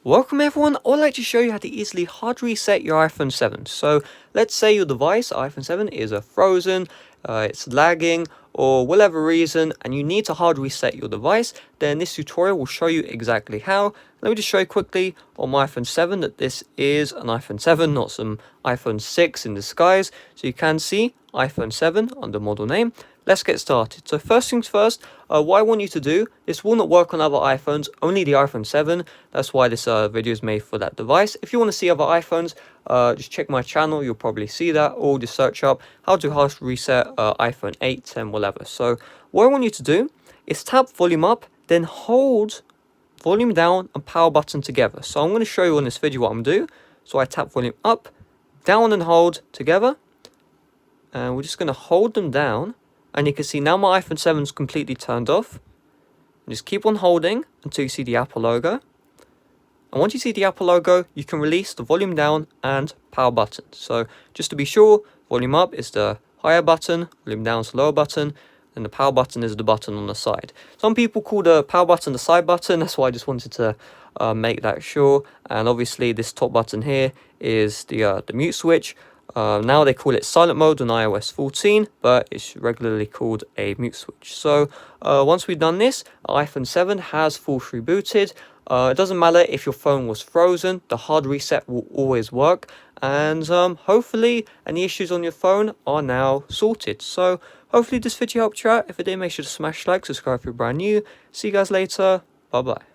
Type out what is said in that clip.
Welcome everyone, I would like to show you how to easily hard reset your iPhone 7. So let's say your device, iPhone 7, is frozen, it's lagging, or whatever reason, and you need to hard reset your device. Then this tutorial will show you exactly how. Let me just show you quickly on my iPhone 7 that this is an iPhone 7, not some iPhone 6 in disguise. So you can see iPhone 7 under model name. Let's get started. So first things first, what I want you to do, this will not work on other iPhones, only the iPhone 7. That's why this video is made for that device. If you want to see other iPhones, just check my channel, you'll probably see that, or just search up how to hard reset iPhone 8, 10, whatever. So what I want you to do is tap volume up, then hold volume down and power button together. So I'm going to show you on this video what I'm going to do. So I tap volume up, down and hold together, and we're just going to hold them down. And you can see now my iPhone 7 is completely turned off. And just keep on holding until you see the Apple logo. And once you see the Apple logo, you can release the volume down and power button. So just to be sure, volume up is the higher button, volume down is the lower button, and the power button is the button on the side. Some people call the power button the side button, that's why I just wanted to make that sure. And obviously this top button here is the mute switch. Now they call it silent mode on iOS 14, but it's regularly called a mute switch. So once we've done this, iPhone 7 has force rebooted. It doesn't matter if your phone was frozen, the hard reset will always work. And hopefully any issues on your phone are now sorted. So hopefully this video helped you out. If it did, make sure to smash like, subscribe if you're brand new. See you guys later. Bye bye.